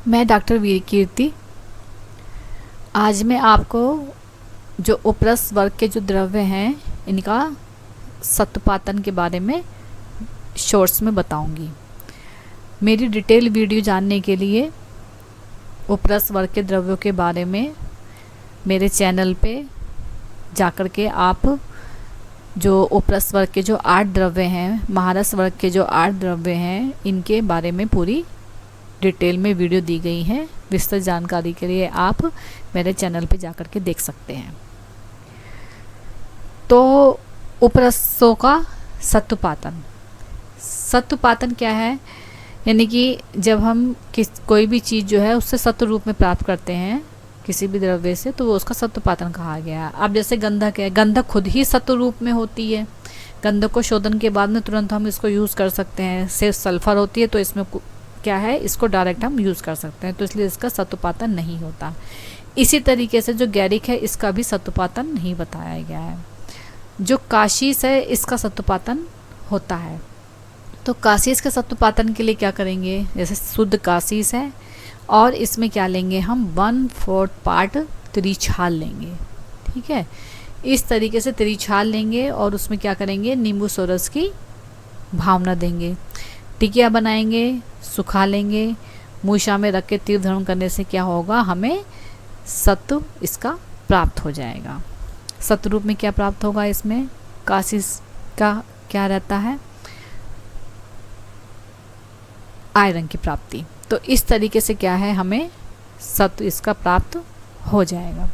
मैं डॉक्टर वीर कीर्ति। आज मैं आपको जो उपरस वर्ग के जो द्रव्य हैं इनका सत्पातन के बारे में शॉर्ट्स में बताऊंगी। मेरी डिटेल वीडियो जानने के लिए उपरस वर्ग के द्रव्यों के बारे में मेरे चैनल पे जाकर के आप जो उपरस वर्ग के जो 8 द्रव्य हैं, महारस वर्ग के जो 8 द्रव्य हैं, इनके बारे में पूरी डिटेल में वीडियो दी गई है। विस्तृत जानकारी के लिए आप मेरे चैनल पे जाकर के देख सकते हैं। तो उपरसों का सत्पातन। सत्पातन क्या है? यानी कि जब हम कोई भी चीज़ जो है उससे सत्व रूप में प्राप्त करते हैं किसी भी द्रव्य से, तो वो उसका सत्पातन कहा गया है। अब जैसे गंधक है, गंधक खुद ही सत्व रूप में होती है। गंधक को शोधन के बाद में तुरंत हम इसको यूज़ कर सकते हैं। सिर्फ सल्फर होती है तो इसमें क्या है, इसको डायरेक्ट हम यूज़ कर सकते हैं, तो इसलिए इसका सत्पातन नहीं होता। इसी तरीके से जो गैरिक है इसका भी सत्पातन नहीं बताया गया है। जो काशीस है इसका सत्पातन होता है। तो काशीस के सत्पातन के लिए क्या करेंगे, जैसे शुद्ध काशीस है और इसमें क्या लेंगे हम 1/4 पार्ट त्रिछाल लेंगे। ठीक है, इस तरीके से त्रिछाल लेंगे और उसमें क्या करेंगे, नींबू सोरस की भावना देंगे, टिकिया बनाएंगे, सुखा लेंगे, मूषा में रख के तीर्थ धर्म करने से क्या होगा, हमें सत्व इसका प्राप्त हो जाएगा। सत्व रूप में क्या प्राप्त होगा, इसमें काशीस का क्या रहता है, आयरन की प्राप्ति। तो इस तरीके से क्या है, हमें सत्व इसका प्राप्त हो जाएगा।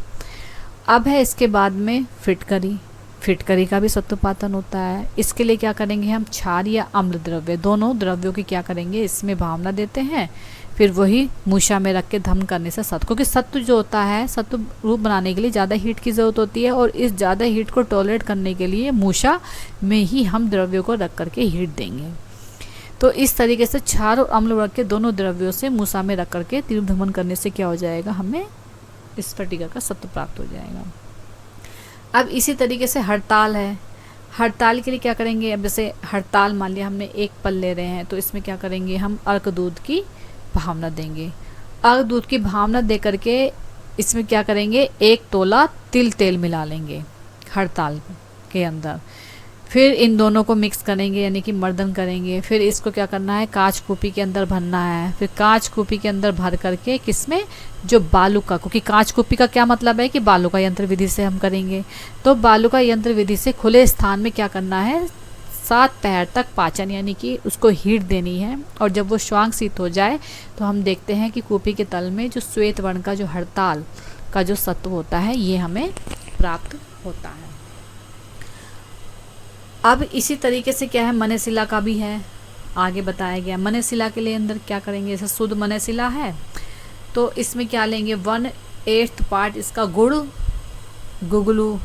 अब है इसके बाद में फिटकरी। फिटकरी का भी सत्पातन होता है। इसके लिए क्या करेंगे हम, क्षार या अम्ल द्रव्य, दोनों द्रव्यों की क्या करेंगे, इसमें भावना देते हैं, फिर वही मूषा में रख के धम करने से सत्व, क्योंकि सत्व जो होता है सत्व रूप बनाने के लिए ज़्यादा हीट की ज़रूरत होती है और इस ज़्यादा हीट को टॉलरेट करने के लिए मूषा में ही हम द्रव्यों को रख करके हीट देंगे। तो इस तरीके से क्षार और अम्ल वर्ग के दोनों द्रव्यों से मूषा में रख करके तीर्थ धमन करने से क्या हो जाएगा, हमें स्फटिका का सत्व प्राप्त हो जाएगा। अब इसी तरीके से हड़ताल है। हड़ताल के लिए क्या करेंगे, अब जैसे हड़ताल मान लिया हमने एक पल ले रहे हैं, तो इसमें क्या करेंगे हम अर्क दूध की भावना देंगे। अर्क दूध की भावना दे करके इसमें क्या करेंगे, 1 तोला तिल तेल मिला लेंगे हड़ताल के अंदर। फिर इन दोनों को मिक्स करेंगे, यानी कि मर्दन करेंगे। फिर इसको क्या करना है, कांच कूपी के अंदर भरना है। फिर कांच कूपी के अंदर भर करके किसमें, जो बालू का, क्योंकि कांच कूपी का क्या मतलब है कि बालू का यंत्र विधि से हम करेंगे, तो बालू का यंत्र विधि से खुले स्थान में क्या करना है, 7 पहर तक पाचन, यानी कि उसको हीट देनी है। और जब वो श्वांगशीत हो जाए तो हम देखते हैं कि कूपी के तल में जो श्वेत वर्ण का जो हड़ताल का जो सत्व होता है ये हमें प्राप्त होता है। अब इसी तरीके से क्या है, मनेशिला का भी है, आगे बताया गया। मनेशिला के लिए अंदर क्या करेंगे, जैसे शुद्ध मनेशिला है तो इसमें क्या लेंगे, 1/8 पार्ट इसका गुड़, गुगलू,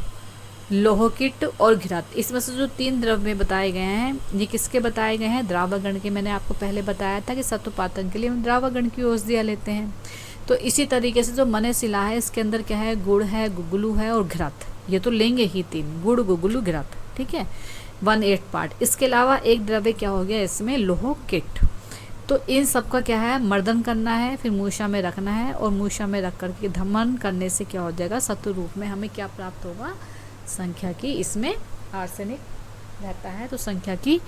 लोहकिट और घृत। इसमें से जो 3 द्रव्य बताए गए हैं ये किसके बताए गए हैं, द्रावगण के। मैंने आपको पहले बताया था कि सत्पातन के लिए हम द्रावगण की औषधियाँ लेते हैं। तो इसी तरीके से जो मनेशिला है इसके अंदर क्या है, गुड़ है, गुगलू है और घृत। ये तो लेंगे ही 3, गुड़, गुगलू, घृत। ठीक है, 1/8 पार्ट। इसके अलावा एक द्रव्य क्या हो गया इसमें, लोह किट। तो इन सब का क्या है, मर्दन करना है, फिर मूषा में रखना है और मूषा में रख करके धमन करने से क्या हो जाएगा, सत्व रूप में हमें क्या प्राप्त होगा, संख्या की, इसमें आर्सेनिक रहता है तो संख्या की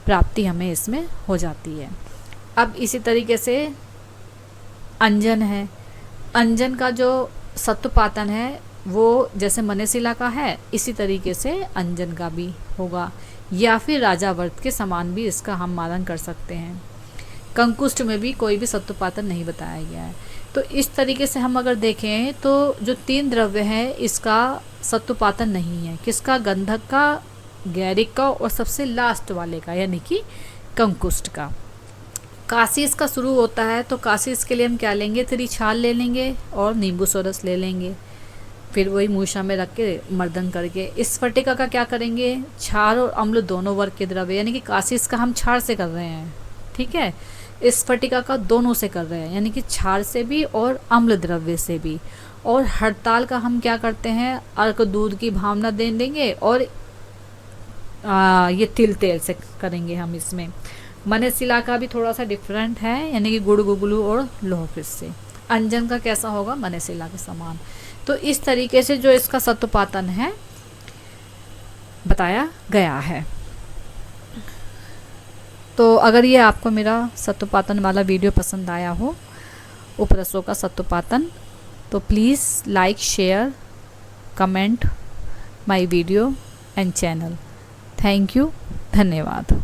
प्राप्ति हमें इसमें हो जाती है। अब इसी तरीके से अंजन है। अंजन का जो सत्पातन है वो जैसे मनेशिला का है इसी तरीके से अंजन का भी होगा, या फिर राजावर्त के समान भी इसका हम मानन कर सकते हैं। कंकुष्ट में भी कोई भी सत्पातन नहीं बताया गया है। तो इस तरीके से हम अगर देखें तो जो 3 द्रव्य है इसका सत्पातन नहीं है, किसका, गंधक का, गैरिक का और सबसे लास्ट वाले का यानी कि कंकुष्ट का। काशीस का शुरू होता है तो काशीस के लिए हम क्या लेंगे, त्रिछाल ले लेंगे और नींबू सोरस ले लेंगे, फिर वही मूषा में रख के मर्दन करके। स्फटिका का क्या करेंगे, क्षार और अम्ल दोनों वर्ग के द्रव्य, यानी कि काशीस का हम क्षार से कर रहे हैं, ठीक है, स्फटिका का दोनों से कर रहे हैं, यानी कि क्षार से भी और अम्ल द्रव्य से भी। और हड़ताल का हम क्या करते हैं, अर्क दूध की भावना दे देंगे और ये तिल तेल से करेंगे हम इसमें। मनेशिला का भी थोड़ा सा डिफरेंट है, यानी कि गुड़, गुगलू और लौह फिर से। अंजन का कैसा होगा? मनेशिला के समान। तो इस तरीके से जो इसका सत्वपातन है बताया गया है। तो अगर ये आपको मेरा सत्वपातन वाला वीडियो पसंद आया हो, उपरसों का सत्वपातन, तो please like, share, comment my video and channel. Thank you, धन्यवाद।